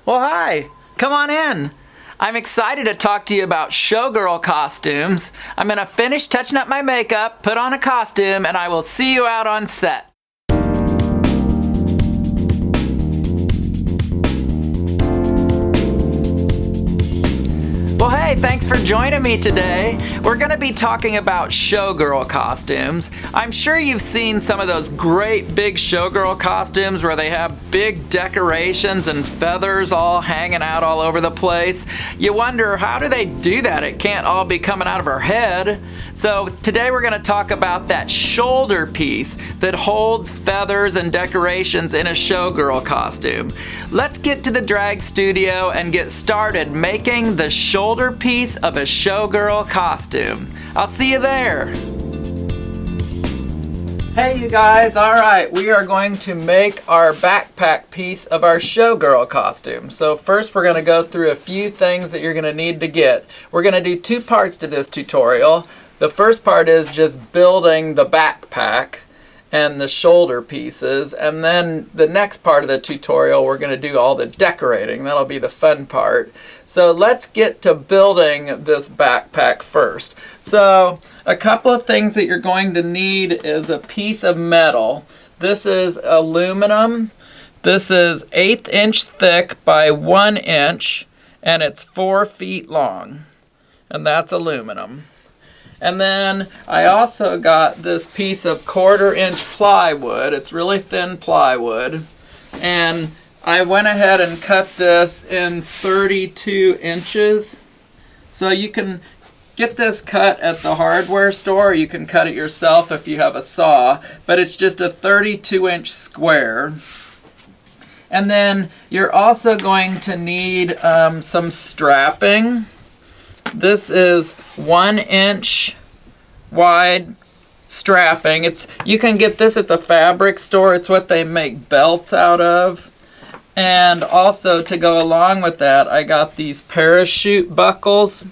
Well, hi. Come on in. I'm excited to talk to you about Showgirl costumes. I'm going to finish touching up my makeup, put on a costume, and I will see you out on set. Well, hey, thanks for joining me today. We're going to be talking about Showgirl costumes. I'm sure you've seen some of those great big Showgirl costumes where they have big decorations and feathers all hanging out all over the place. You wonder, how do they do that? It can't all be coming out of her head. So today we're going to talk about that shoulder piece that holds feathers and decorations in a Showgirl costume. Let's get to the drag studio and get started making the shoulder piece of a Showgirl costume. I'll see you there. Hey you guys, alright, we are going to make our backpack piece of our Showgirl costume. So first we're going to go through a few things that you're going to need to get. We're going to do two parts to this tutorial. The first part is just building the backpack and the shoulder pieces, and then the next part of the tutorial we're going to do all the decorating. That'll be the fun part. So let's get to building this backpack first. So a couple of things that you're going to need is a piece of metal. This is aluminum. This is 1/8 inch thick by 1 inch, and it's 4 feet long, and that's aluminum. And then I also got this piece of 1/4 inch plywood. It's really thin plywood. And I went ahead and cut this in 32 inches. So you can get this cut at the hardware store, or you can cut it yourself if you have a saw. But it's just a 32 inch square. And then you're also going to need some strapping. This is 1 inch wide strapping. You can get this at the fabric store. It's what they make belts out of. And also to go along with that, I got these parachute buckles.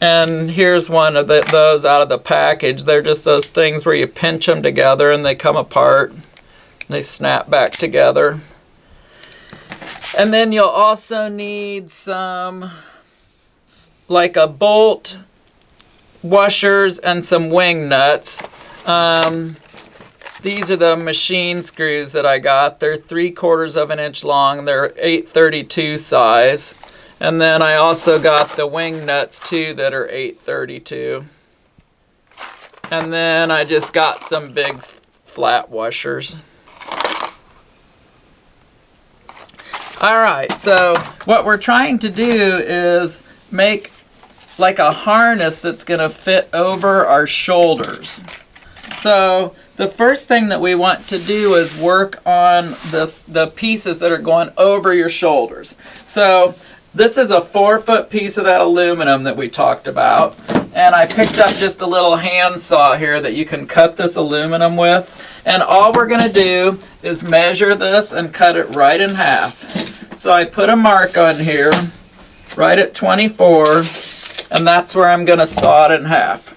And here's one of those out of the package. They're just those things where you pinch them together and they come apart. They snap back together. And then you'll also need some, like a bolt, washers, and some wing nuts. These are the machine screws that I got. They're 3/4 of an inch long. They're 832 size. And then I also got the wing nuts too that are 832. And then I just got some big flat washers. Alright, so what we're trying to do is make like a harness that's going to fit over our shoulders. So the first thing that we want to do is work on the pieces that are going over your shoulders. So this is a 4-foot piece of that aluminum that we talked about. And I picked up just a little hand saw here that you can cut this aluminum with. And all we're going to do is measure this and cut it right in half. So I put a mark on here, right at 24. And that's where I'm going to saw it in half.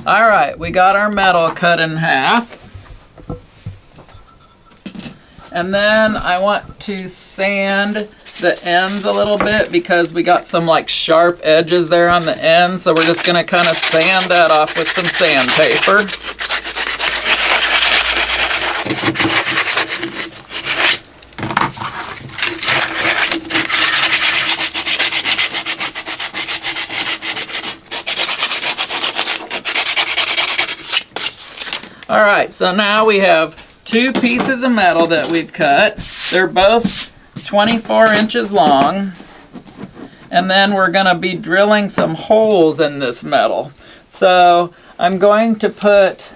Alright, we got our metal cut in half. And then I want to sand the ends a little bit because we got some like sharp edges there on the ends. So we're just going to kind of sand that off with some sandpaper. Alright, so now we have 2 pieces of metal that we've cut. They're both 24 inches long. And then we're going to be drilling some holes in this metal. So I'm going to put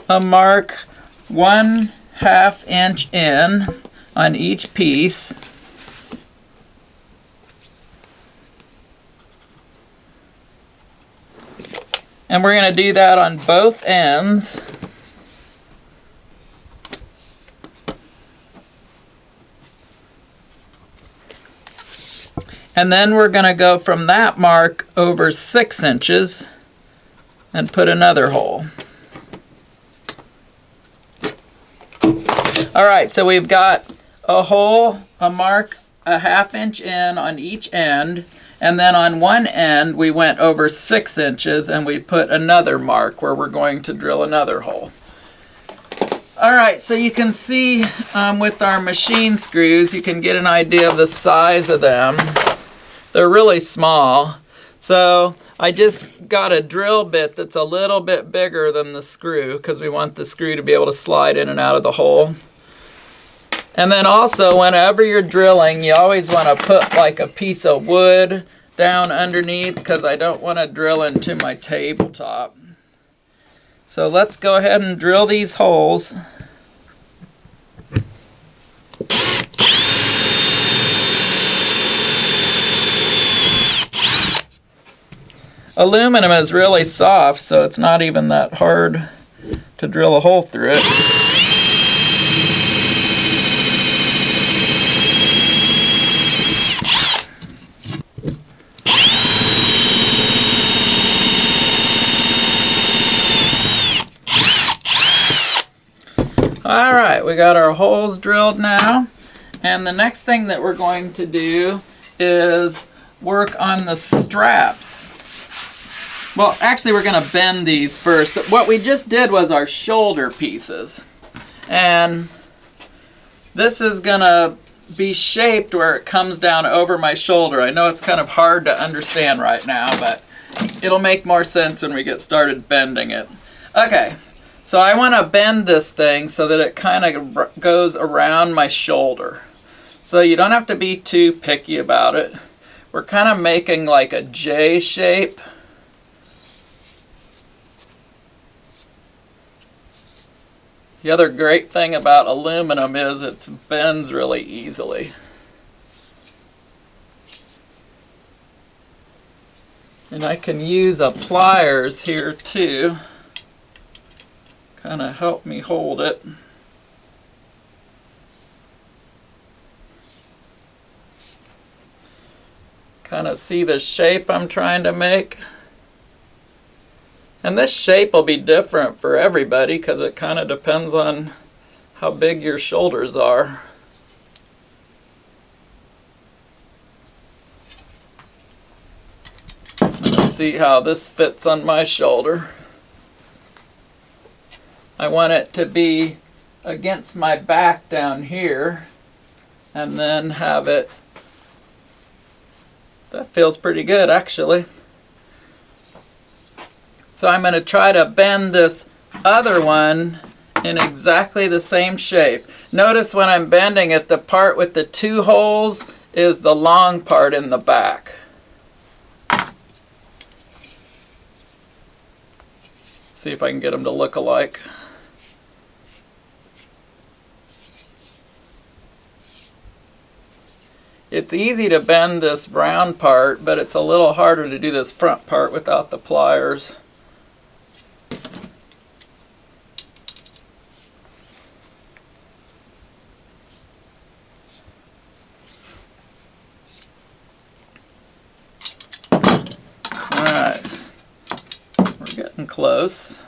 a mark 1/2 inch in on each piece. And we're going to do that on both ends. And then we're going to go from that mark over 6 inches and put another hole. All right, so we've got a hole, a mark a 1/2 inch in on each end, and then on one end we went over 6 inches and we put another mark where we're going to drill another hole. All right, so you can see with our machine screws, you can get an idea of the size of them. They're really small. So I just got a drill bit that's a little bit bigger than the screw because we want the screw to be able to slide in and out of the hole. And then also, whenever you're drilling, you always want to put like a piece of wood down underneath because I don't want to drill into my tabletop. So let's go ahead and drill these holes. Aluminum is really soft, so it's not even that hard to drill a hole through it. All right, we got our holes drilled now, and the next thing that we're going to do is work on the straps. Well, actually we're going to bend these first. What we just did was our shoulder pieces, and this is going to be shaped where it comes down over my shoulder. I know it's kind of hard to understand right now, but it'll make more sense when we get started bending it. Okay. So I want to bend this thing so that it kind of goes around my shoulder. So you don't have to be too picky about it. We're kind of making like a J shape. The other great thing about aluminum is it bends really easily. And I can use a pliers here too. Kind of help me hold it. Kind of see the shape I'm trying to make. And this shape will be different for everybody because it kind of depends on how big your shoulders are. I'm going to see how this fits on my shoulder. I want it to be against my back down here, and then have it, that feels pretty good actually. So I'm going to try to bend this other one in exactly the same shape. Notice when I'm bending it, the part with the 2 holes is the long part in the back. Let's see if I can get them to look alike. It's easy to bend this round part, but it's a little harder to do this front part without the pliers. Alright, we're getting close.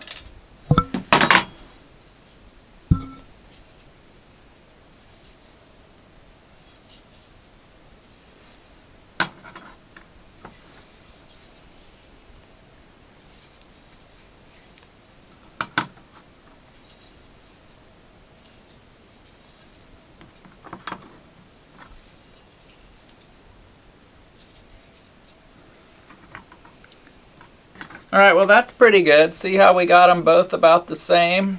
All right, well that's pretty good. See how we got them both about the same?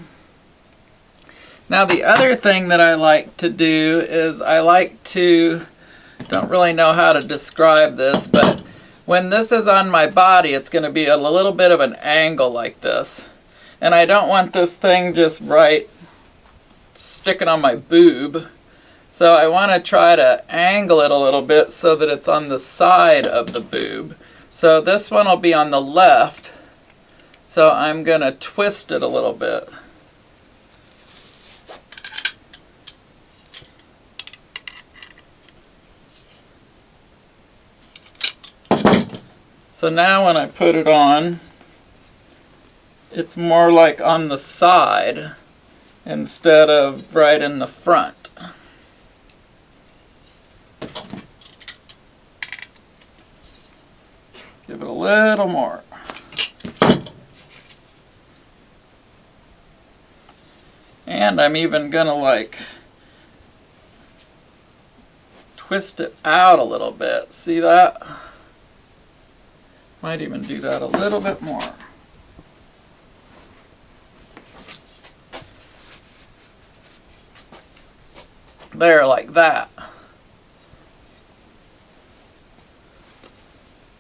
Now the other thing that I like to do is I like to, don't really know how to describe this, but when this is on my body, it's going to be a little bit of an angle like this. And I don't want this thing just right sticking on my boob. So I want to try to angle it a little bit so that it's on the side of the boob. So this one will be on the left, so I'm going to twist it a little bit. So now when I put it on, it's more like on the side instead of right in the front. Give it a little more. And I'm even gonna like twist it out a little bit. See that? Might even do that a little bit more. There, like that.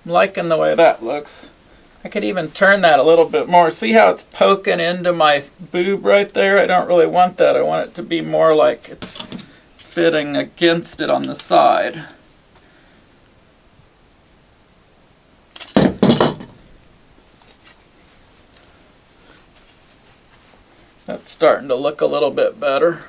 I'm liking the way that looks. I could even turn that a little bit more. See how it's poking into my boob right there? I don't really want that. I want it to be more like it's fitting against it on the side. That's starting to look a little bit better.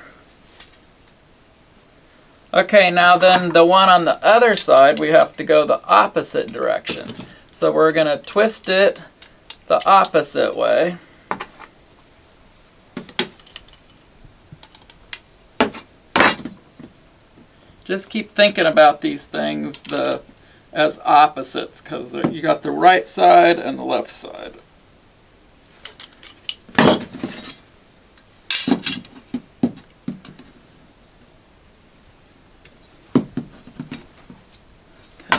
Okay, now then the one on the other side, we have to go the opposite direction. So we're going to twist it the opposite way. Just keep thinking about these things as opposites, because you got the right side and the left side.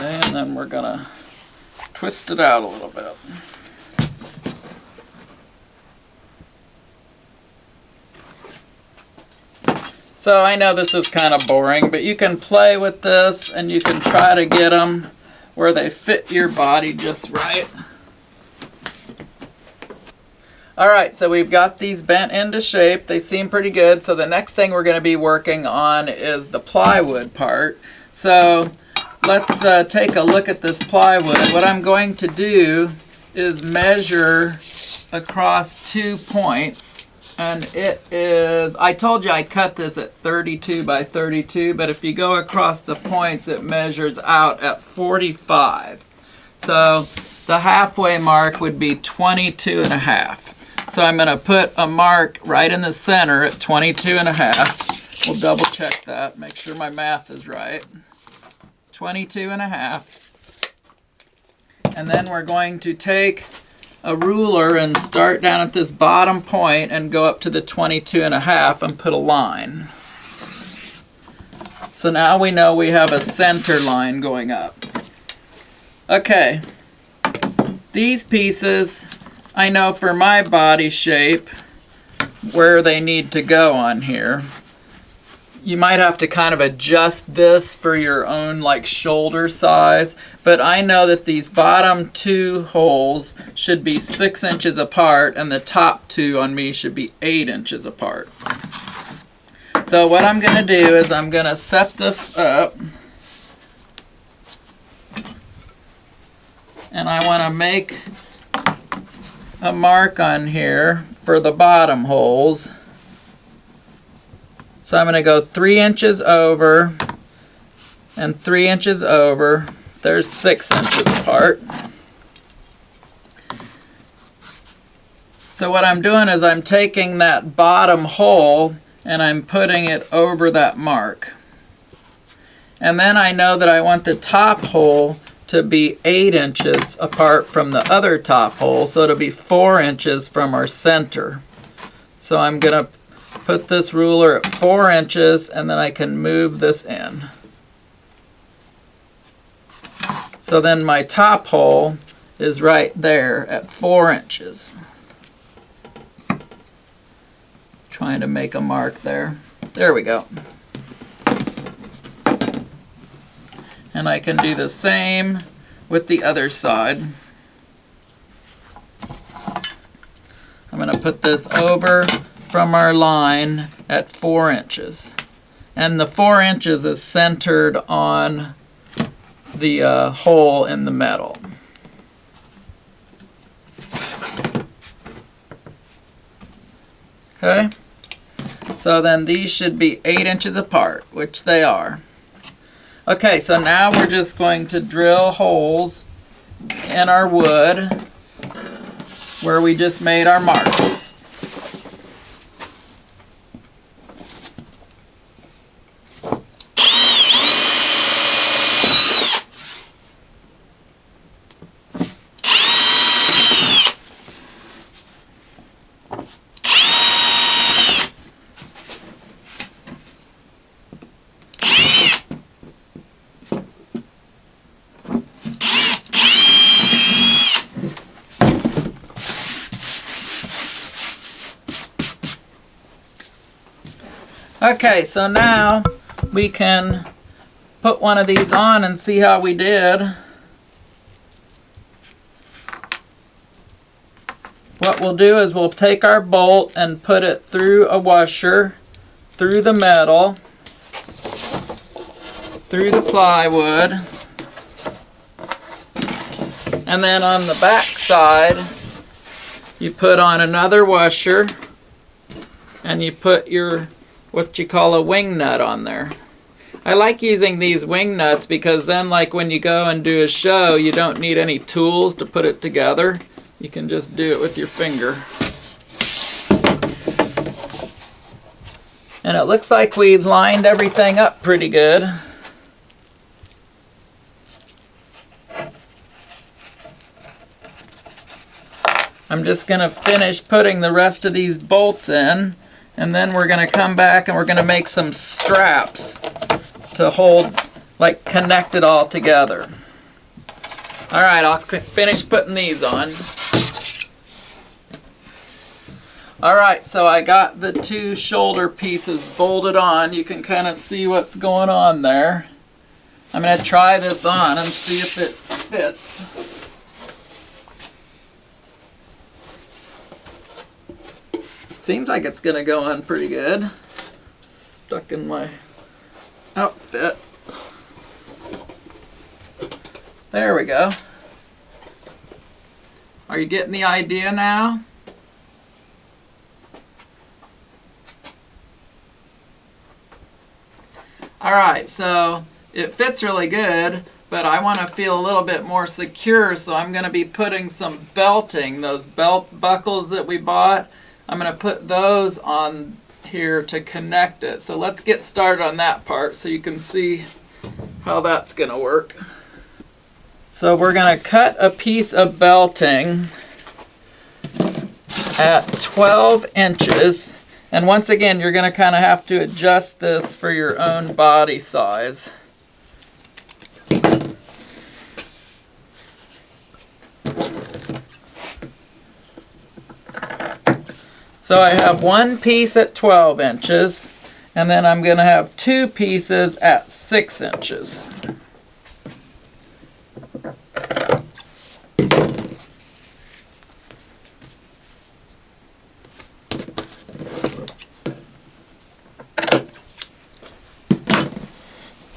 And then we're going to twist it out a little bit. So I know this is kind of boring, but you can play with this and you can try to get them where they fit your body just right. Alright, so we've got these bent into shape. They seem pretty good. So the next thing we're going to be working on is the plywood part. So let's take a look at this plywood. What I'm going to do is measure across 2 points, and it is, I told you I cut this at 32 by 32, but if you go across the points it measures out at 45. So the halfway mark would be 22.5. So I'm going to put a mark right in the center at 22.5. We'll double check that, make sure my math is right. 22.5. And then we're going to take a ruler and start down at this bottom point and go up to the 22.5 and put a line. So now we know we have a center line going up. Okay, these pieces, I know for my body shape where they need to go on here. You might have to kind of adjust this for your own like shoulder size, but I know that these bottom 2 holes should be 6 inches apart and the top 2 on me should be 8 inches apart. So what I'm going to do is I'm going to set this up, and I want to make a mark on here for the bottom holes. So I'm going to go 3 inches over and 3 inches over. There's 6 inches apart. So what I'm doing is I'm taking that bottom hole and I'm putting it over that mark. And then I know that I want the top hole to be 8 inches apart from the other top hole, so it'll be 4 inches from our center. So I'm going to put this ruler at 4 inches and then I can move this in. So then my top hole is right there at 4 inches. Trying to make a mark there. There we go. And I can do the same with the other side. I'm going to put this over from our line at 4 inches. And the 4 inches is centered on the hole in the metal. Okay, so then these should be 8 inches apart, which they are. Okay, so now we're just going to drill holes in our wood. where we just made our marks. Okay, so now we can put one of these on and see how we did. What we'll do is we'll take our bolt and put it through a washer, through the metal, through the plywood, and then on the back side you put on another washer and you put your what you call a wing nut on there. I like using these wing nuts because then, like, when you go and do a show, you don't need any tools to put it together. You can just do it with your finger. And it looks like we've lined everything up pretty good. I'm just going to finish putting the rest of these bolts in, and then we're going to come back and we're going to make some straps to hold, like, connect it all together. Alright, I'll finish putting these on. Alright, so I got the two shoulder pieces bolted on. You can kind of see what's going on there. I'm going to try this on and see if it fits. Seems like it's going to go on pretty good. Stuck in my outfit. There we go. Are you getting the idea now? Alright, so it fits really good, but I want to feel a little bit more secure, so I'm going to be putting some belting, those belt buckles that we bought. I'm going to put those on here to connect it. So let's get started on that part so you can see how that's going to work. So we're going to cut a piece of belting at 12 inches. And once again, you're going to kind of have to adjust this for your own body size. So I have one piece at 12 inches, and then I'm going to have two pieces at 6 inches.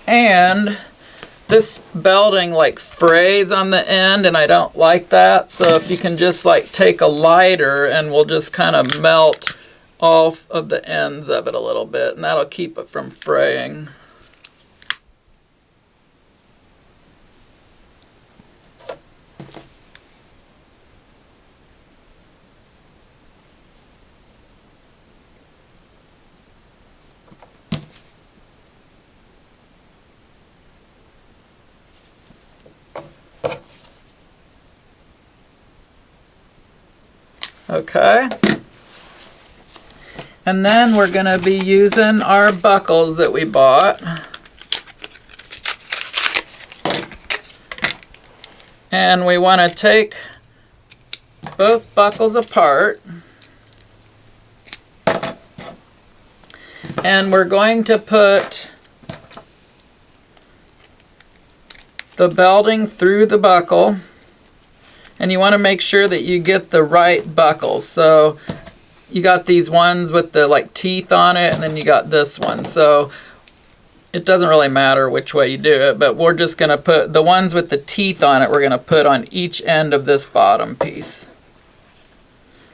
And this belting like frays on the end, and I don't like that. So if you can just like take a lighter and we'll just kind of melt off of the ends of it a little bit, and that'll keep it from fraying. Okay, and then we're going to be using our buckles that we bought. And we want to take both buckles apart. And we're going to put the belting through the buckle. And you want to make sure that you get the right buckles. So you got these ones with the like teeth on it, and then you got this one. So it doesn't really matter which way you do it, but we're just going to put the ones with the teeth on it, we're going to put on each end of this bottom piece.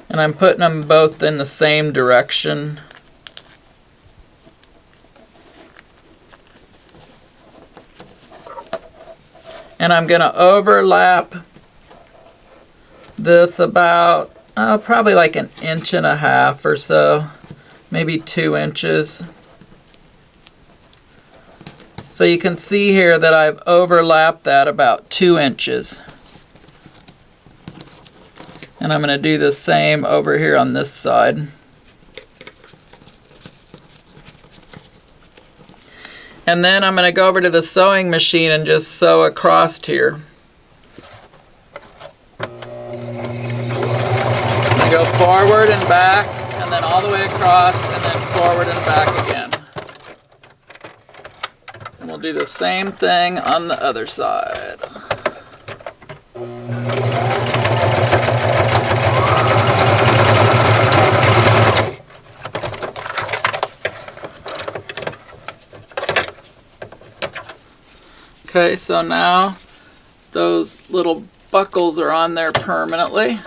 And I'm putting them both in the same direction. And I'm going to overlap this about probably like 1.5 inches or so, maybe 2 inches. So you can see here that I've overlapped that about 2 inches. And I'm going to do the same over here on this side. And then I'm going to go over to the sewing machine and just sew across here. I go forward and back, and then all the way across, and then forward and back again. And we'll do the same thing on the other side. Okay, so now those little buckles are on there permanently.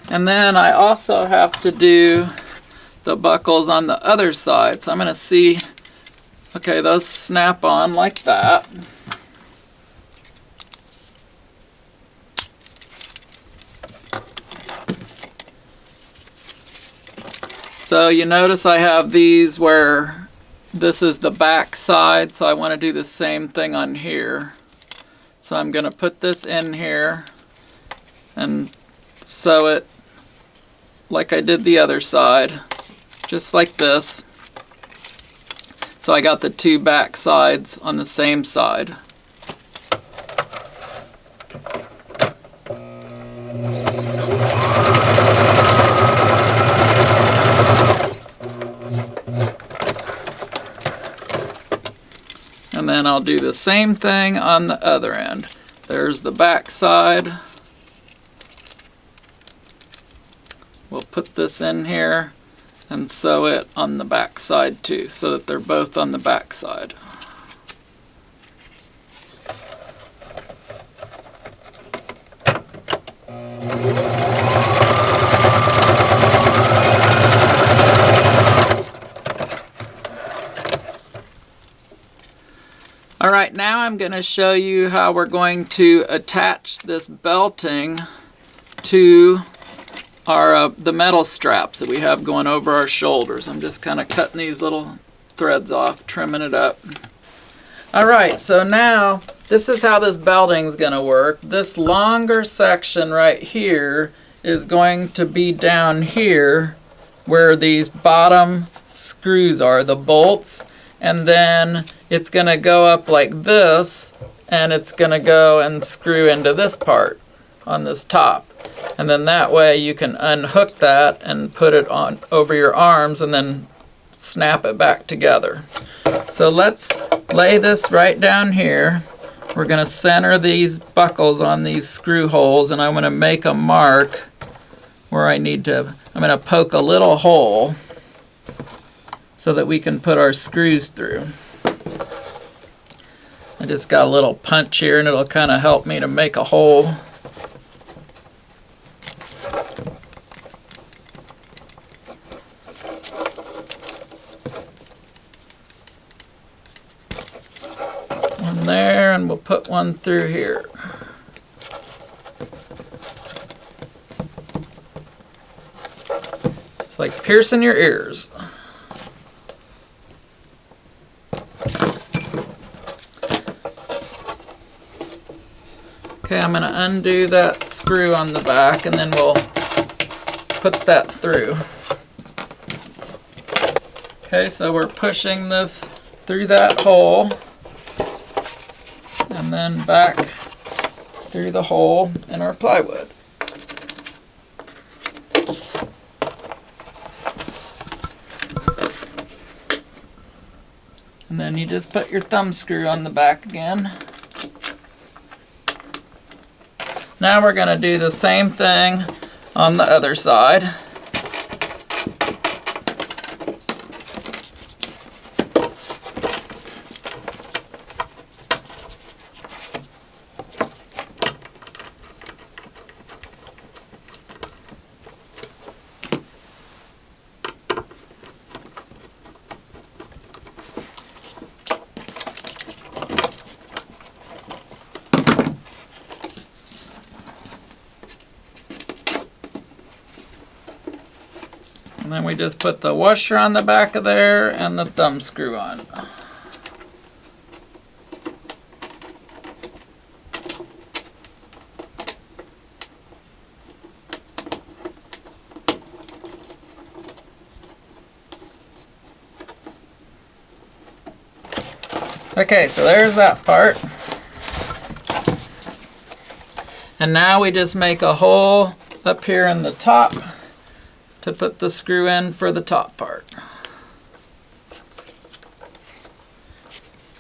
And then I also have to do the buckles on the other side. So I'm going to see, okay, those snap on like that. So you notice I have these where this is the back side, so I want to do the same thing on here. So I'm going to put this in here and sew it like I did the other side, just like this. So I got the two back sides on the same side. And then I'll do the same thing on the other end. There's the back side. We'll put this in here and sew it on the back side too, so that they're both on the back side. Alright, now I'm going to show you how we're going to attach this belting to our the metal straps that we have going over our shoulders. I'm just kind of cutting these little threads off, trimming it up. Alright, so now this is how this belting is going to work. This longer section right here is going to be down here where these bottom screws are, the bolts, and then it's going to go up like this, and it's going to go and screw into this part on this top. And then that way you can unhook that and put it on over your arms and then snap it back together. So let's lay this right down here. We're going to center these buckles on these screw holes, and I'm going to make a mark where I'm going to poke a little hole so that we can put our screws through. I just got a little punch here, and it'll kind of help me to make a hole. One there, and we'll put one through here. It's like piercing your ears. Okay, I'm going to undo that screw on the back, and then we'll put that through. Okay, so we're pushing this through that hole, and then back through the hole in our plywood. And then you just put your thumb screw on the back again. Now we're going to do the same thing on the other side. then we just put the washer on the back of there and the thumb screw on. Okay, so there's that part. And now we just make a hole up here in the top to put the screw in for the top part.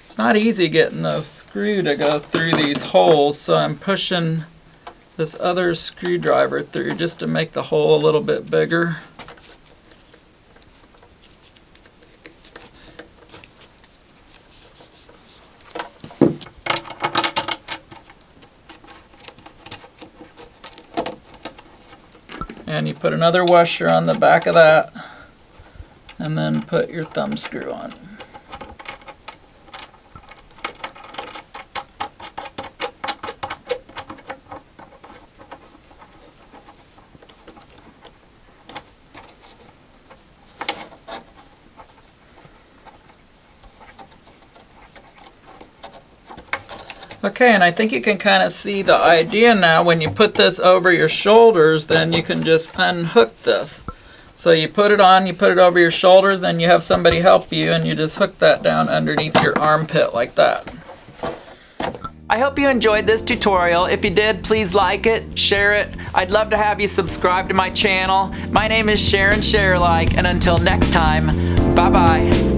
It's not easy getting the screw to go through these holes, so I'm pushing this other screwdriver through just to make the hole a little bit bigger. And you put another washer on the back of that, and then put your thumb screw on. Okay, and I think you can kind of see the idea now. When you put this over your shoulders, then you can just unhook this. So you put it on, you put it over your shoulders, then you have somebody help you, and you just hook that down underneath your armpit like that. I hope you enjoyed this tutorial. If you did, please like it, share it. I'd love to have you subscribe to my channel. My name is Sharon ShareAlike, and until next time, bye-bye.